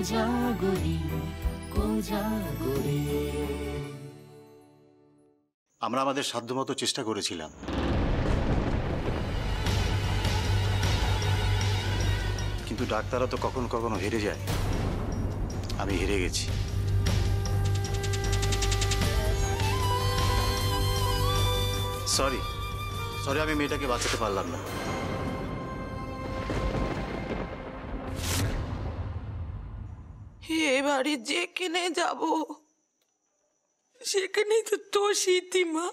কোজাগরি কোজাগরি। আমরা আমাদের সাধ্যমতো চেষ্টা করেছিলাম, কিন্তু ডাক্তাররা তো কখনো কখনো হেরে যায়। আমি হেরে গেছি। সরি সরি, আমি মেয়েটাকে বাঁচাতে পারলাম না। এ বাড়ি যেখানে যাব সেখানেই তো তোর স্মৃতিমা।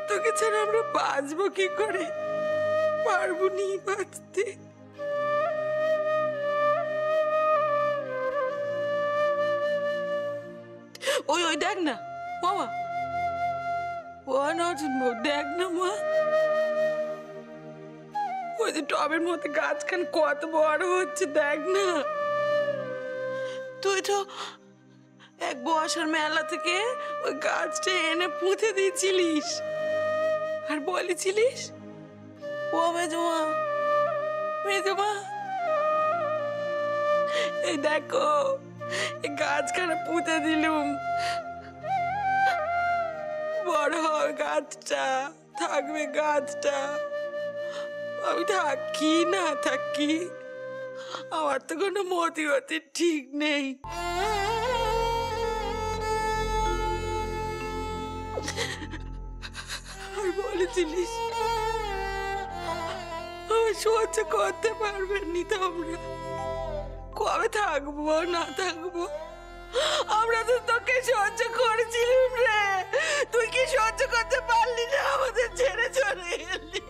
তোকে ছাড়া আমরা বাঁচবো কি করে? পারবো নি বাঁচতে। ওই ওই দেখ না মামা, ও নতুন বউ, দেখ না মা, ওই যে টবের মধ্যে গাছখান কত বড় হচ্ছে, দেখ না। তুই তো এক বর্ষার মেলা থেকে ওই গাছটা এনে পুঁতে দিয়েছিলিস আর বলেছিলিস, ও মেজমা মেজমা এই দেখো এই গাছখানা পুঁতে দিলুম, বড় হবে গাছটা, থাকবে গাছটা। আমি থাকি না থাকি, আমার তো কোনো মতি গতি ঠিক নেই। আর বলেছিলিস আমি সহ্য করতে পারবেন নি তোমরা, কবে থাকবো না থাকবো। আমরা তো তোকে সহ্য করেছিলাম রে, তুই কি সহ্য করতে পারলি না? আমাদের ছেড়ে চলে গেলি।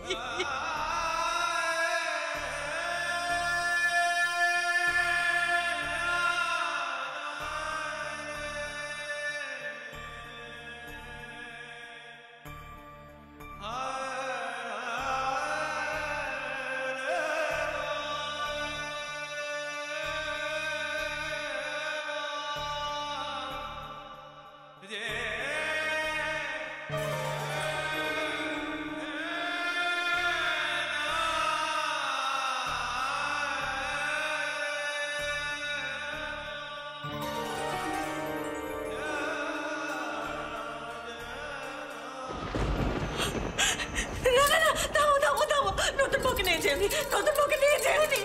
নতুন বউকে নিয়ে যাওনি, নতুন বউকে নিয়ে যাওনি।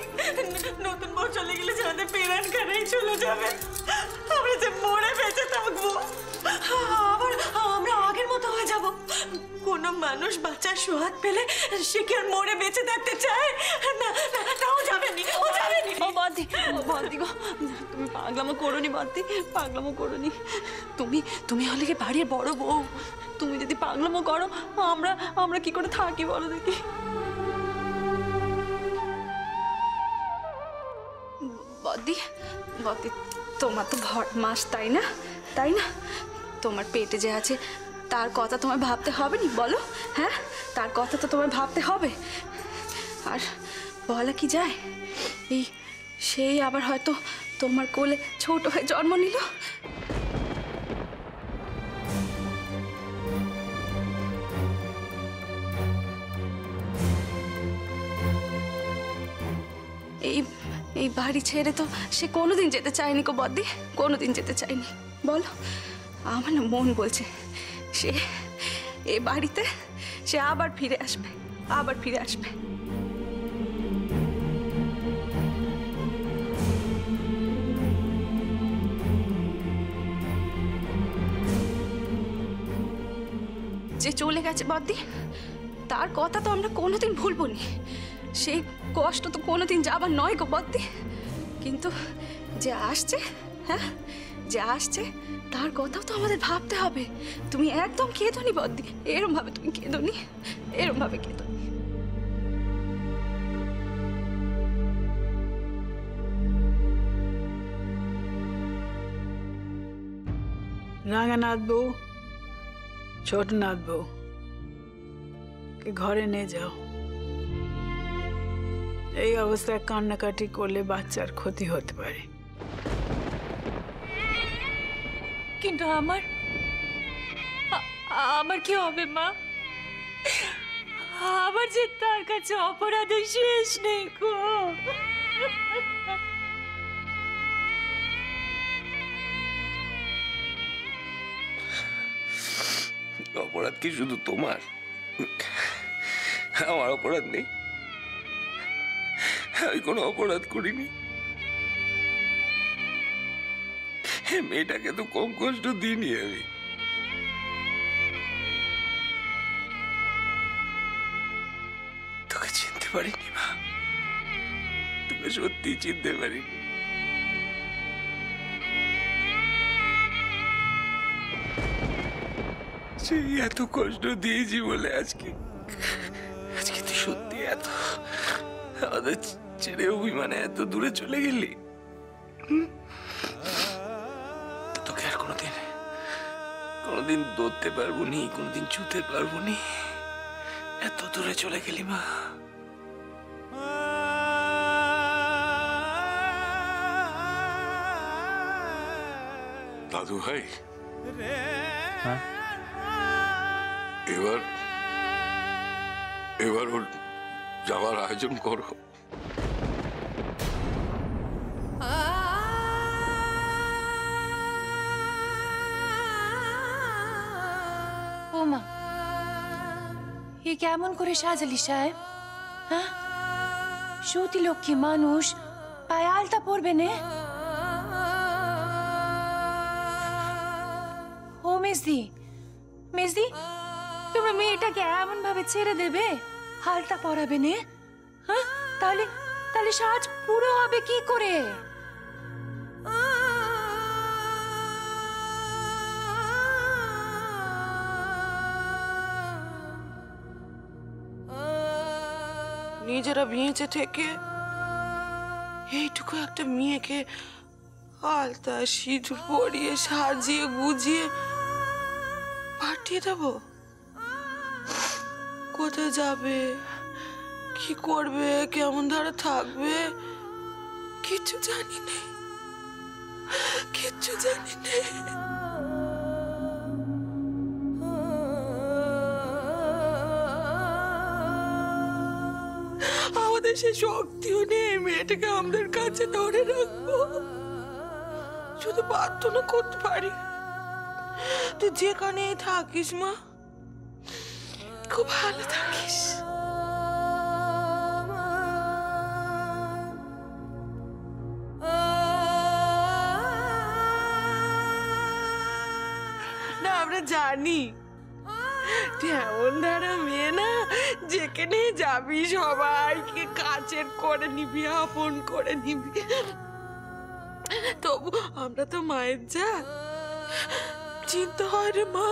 নতুন বউ চলে গেলে যে আমাদের পেরান খানাই চলে যাবে, আমরা যে মরে বেঁচে থাকবো, আবার আমরা আগের মতো হয়ে যাব। কোনো মানুষ বাচ্চার সোহাগ পেলে সে কি আর মরে বেঁচে থাকতে চায়? না তাও যাবেনি, ও যাবেনি। ও বদ্দি, বদ্দি গো, তুমি পাগলামো করোনি বদ্দি, পাগলামো করোনি। তুমি হলে কি বাড়ির বড় বউ, তুমি যদি পাগলামো করো আমরা কি করে থাকি বলো দেখি। বদ্দি বদ্দি, তোমার তো ভর মাস, তাই না? তাই না? তোমার পেটে যে আছে তার কথা তোমায় ভাবতে হবে নি বলো? হ্যাঁ, তার কথা তো তোমায় ভাবতে হবে। আর বলা কি যায়, এই সেই আবার হয়তো তোমার কোলে ছোট হয়ে জন্ম নিল। এই বাড়ি ছেড়ে তো সে কোনোদিন যেতে চায়নি গো বদ্দি, কোনোদিন যেতে চায়নি। বলো, আমার না মন বলছে সে এ বাড়িতে সে আবার ফিরে আসবে, আবার ফিরে আসবে। যে চলে গেছে বদ্দি, তার কথা তো আমরা কোনোদিন ভুলবো নি, সেই কষ্ট তো কোনোদিন যাবার নয় গো বদ্দি। কিন্তু যে আসছে, হ্যাঁ যে আসছে তার কথাও তো আমাদের ভাবতে হবে। তুমি একদম কেঁদো নি বদ্দি, এরম ভাবে তুমি কেঁদো নি, এরম ভাবে কেঁদো নি। রাঙানাথ বউ, ছোটনাথ বউ কে ঘরে নিয়ে যাও। এই অবস্থায় কান্নাকাটি করলে বাচ্চার ক্ষতি হতে পারে। কিন্তু আমার কি হবে মা? আমার যে তার কাছে অপরাধের শেষ নেই গো। অপরাধ কি শুধু তোমার? আমার অপরাধ নেই? আমি কোনো অপরাধ করিনি। মেয়েটাকে তো কম কষ্ট দিইনি আমি। তোকে চিনতে পারিনি মা, তোকে সত্যি চিনতে পারিনি। সেই এত কষ্ট দিয়েছি বলে আজকে আজকে তুই সত্যি এত আমাদের ছেড়ে অভিমানে এত দূরে চলে গেলি। তোকে আর কোনোদিন ধরতে পারবো নি, কোনোদিন ছুতে পারবো নি, এত দূরে চলে গেলি মা। দাদু ভাই, হ্যাঁ এবার ওর যাওয়ার আয়োজন করো। ও মা, এ কেমন করে সাজালি সাহেব? হ্যাঁ, সতী লক্ষ্মী মানুষ, পায়ে আলতা পরবে নে? ও মেজদি, মেজদি, তোমরা মেয়েটাকে এমন ভাবে ছেড়ে দেবে? আলতা পরাবে নে? হ্যাঁ, তাহলে তাহলে সাজ পুরো হবে কি করে? নিজেরা ভিঁচে থেকে এইটুকু একটা মেয়েকে আলতা সিঁদুর পরিয়ে সাজিয়ে গুজিয়ে পাঠিয়ে দেব? কোথায় যাবে, কি করবে, কেমন ধারে থাকবে, কিচ্ছু জানি না, কিচ্ছু জানি না। আমাদের সে শক্তিও নেই মেয়েটাকে আমাদের কাছে ধরে রাখবো। শুধু প্রার্থনা করতে পারি তুই যেখানেই থাকিস মা, খুব ভালো থাকিস। না, আমরা জানি তুই এমন ধারা মেয়ে না, যেখানে যাবি সবাইকে কাছের করে নিবি, আপন করে নিবি। তবু আমরা তো মায়ের জাত, চিন্তা হয় রে মা।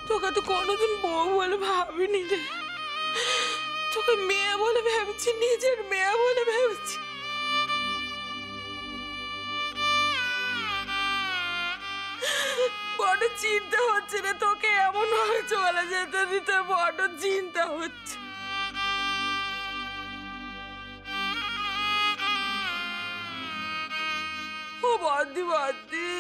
তোকে তো কোনোদিন বউ বলে ভাবিনি রে, তোকে মেয়ে বলে ভেবেছি, নিজের মেয়ে বলে ভেবেছি। বড় চিন্তা হচ্ছে রে, তোকে এমন ভাবে চলে যেতে দিতে বড় চিন্তা হচ্ছে। ও বদ্দি, বদ্দি,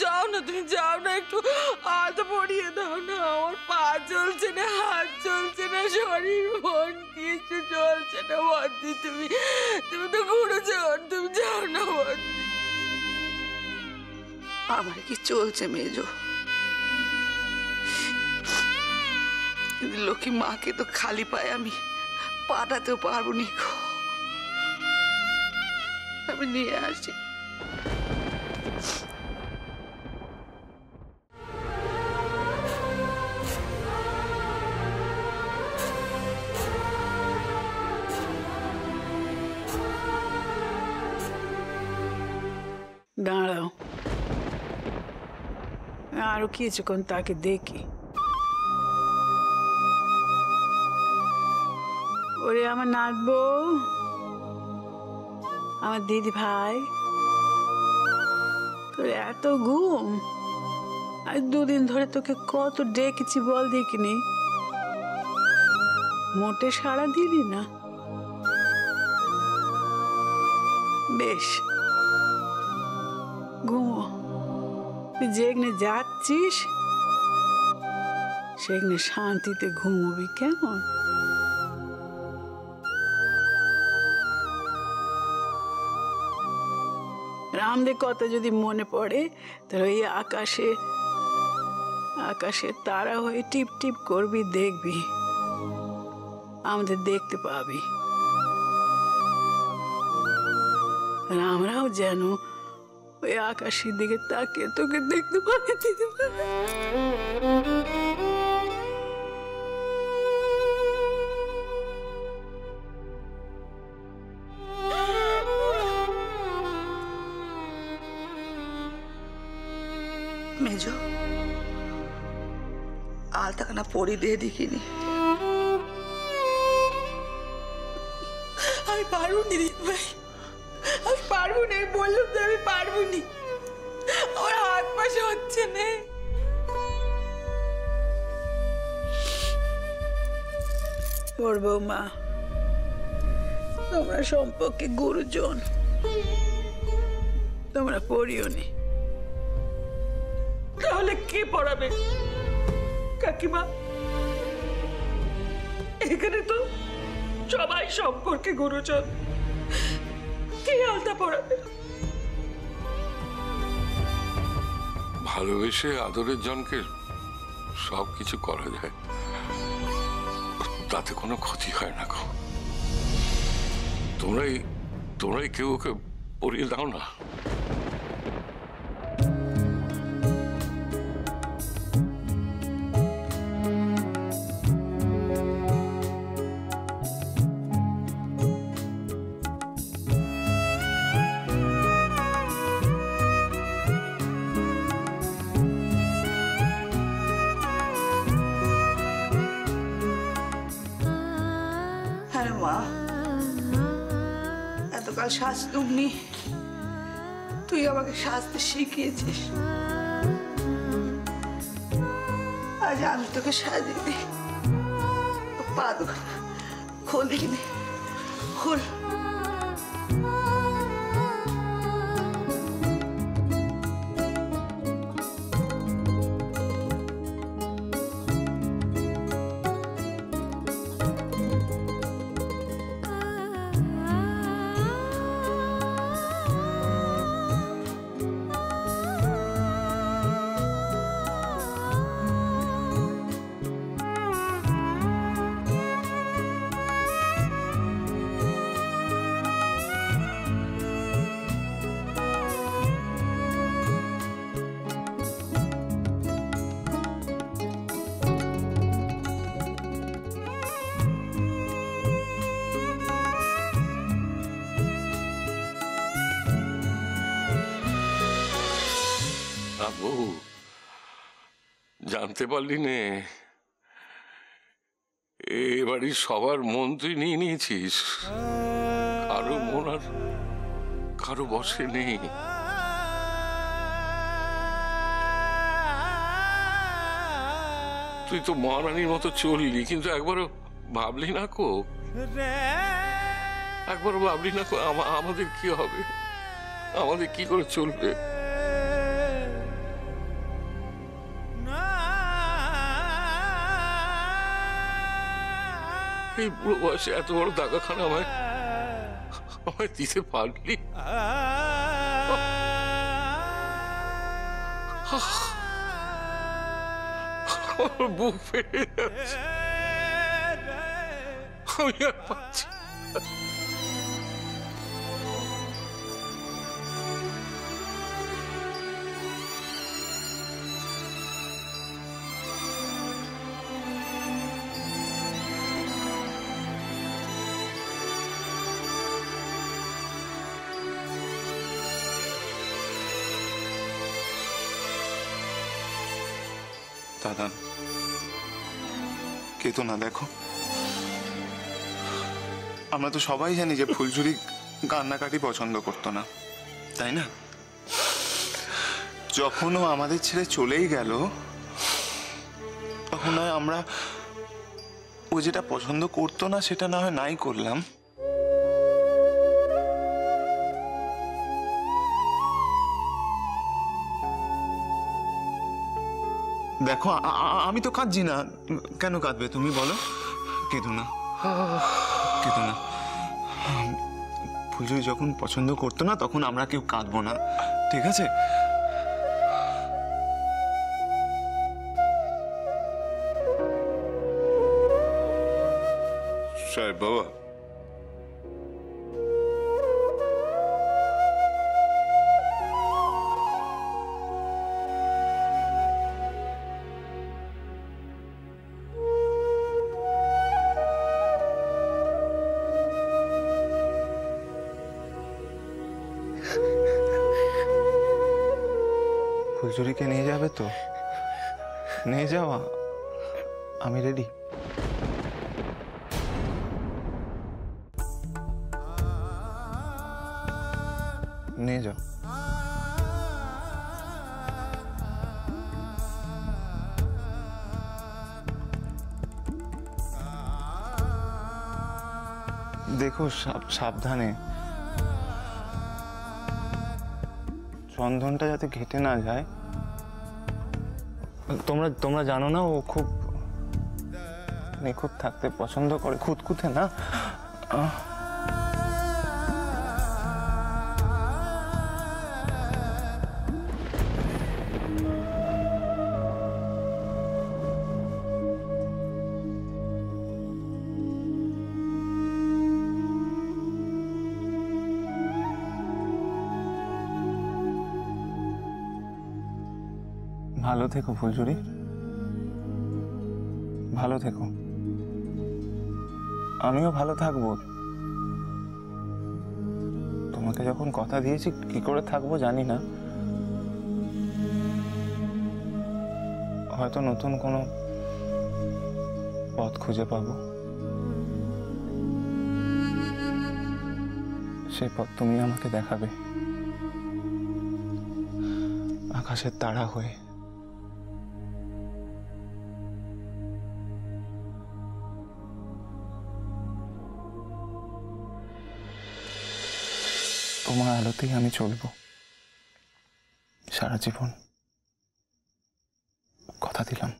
যাও না, তুমি যাও না, একটু হাত পড়িয়ে দাও না। আমার পা চলছে না, হাত চলছে না, শরীর মন কিছু চলছে না। বদ্দি, তুমি তো ঘুরেছো, তুমি যাও না বদ্দি। আমার কি চলছে মেজো? লক্ষ্মী মাকে তো খালি পায়ে আমি পাঠাতেও পারবো নি। আমি নিয়ে আসি। দাঁড়াও, আরো কিছুক্ষণ তাকে দেখি। ওরে আমার নাচবো, আমার দিদি ভাই, তোর এত ঘুম? আজ দুদিন ধরে তোকে কত ডেকেছি বল দেখিনি, মোটে সাড়া দিলি না। বেশ, ঘুমো। তুই যেখানে যাচ্ছিস সেখানে শান্তিতে ঘুমোবি, কেমন? রামদের কথা যদি মনে পড়ে তাহলে ওই আকাশে তারা হয়ে টিপ টিপ করবি, দেখবি আমাদের দেখতে পাবি। আর আমরাও যেন ওই আকাশের দিকে তাকিয়ে তোকে দেখতে পাবি। মেজো আলতাখানা পরি দিয়ে দেখিনি। আমি পারবো নি রিত ভাই, আমি পারবো না, বললাম তো আমি পারবো নি, আমার হাত পাশে হচ্ছে না। ওর বৌমা তোমরা সম্পর্কে গুরুজন, তোমরা পড়িও নি। তাহলে কে পড়াবে কাকিমা? এখানে তো সবাই সম্পর্কে গুরুজন, কে আলতা পড়াবে? ভালোবেসে আদরের জনকে সব কিছু করা যায়, তাতে কোনো ক্ষতি হয় না গো। তোমরাই কেউ ওকে পড়িয়ে দাও না। মা এতকাল সাজ তুমনি, তুই আমাকে সাজতে শিখিয়েছিস, আজ আমি তোকে সাজিয়ে দিই। পা দুখানা খোল দেখিনি, খোল। জানতে পারলি নে, এ বাড়ির সবার মন তুই নিয়ে নিয়েছিস, কারো মন আর কারো বসে নেই। তুই তো মহারানীর মতো চললি, কিন্তু একবারও ভাবলি না কো, একবারও ভাবলি না কো আমাদের কি হবে, আমাদের কি করে চলবে? এই বুড়ো বয়সে এত বড় দাগাখানা আমায় দিতে পারলি? বুক ফেটে যাচ্ছে, আমি আর পাচ্ছি। দাদা কে তো না, দেখো আমরা তো সবাই জানি যে ফুলঝুরি কান্নাকাটি পছন্দ করতো না, তাই না? যখন ও আমাদের ছেড়ে চলেই গেল তখন আমরা ও যেটা পছন্দ করতো না সেটা না হয় নাই করলাম, দেখো আমি তো কাঁদছি না, কেন কাঁদবে তুমি বলো? কেঁদো না, কেঁদো না। ফুলঝুরি যখন পছন্দ করতো না তখন আমরা কেউ কাঁদবো না, ঠিক আছে? সাহেব বাবা, ফুলঝুরিকে নিয়ে যাবে তো? নিয়ে যাওয়া, আমি রেডি। নিয়ে যাও। দেখো সাবধানে, চন্দনটা যাতে ঘেটে না যায়। তোমরা জানো না ও খুব নিখুঁত থাকতে পছন্দ করে, খুঁতখুঁতে না। ভালো থেকো ফুলঝুরি, ভালো থেকো। আমিও ভালো থাকবো। তোমাকে যখন কথা দিয়েছি কি করে থাকবো জানি না, হয়তো নতুন কোনো পথ খুঁজে পাবো, সেই পথ তুমি আমাকে দেখাবে, আকাশের তারা হয়ে। তোমার আলোতেই আমি চলবো সারা জীবন, কথা দিলাম।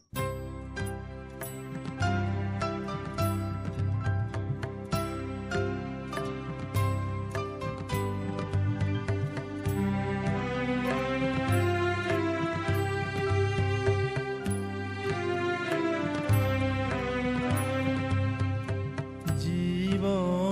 জীবন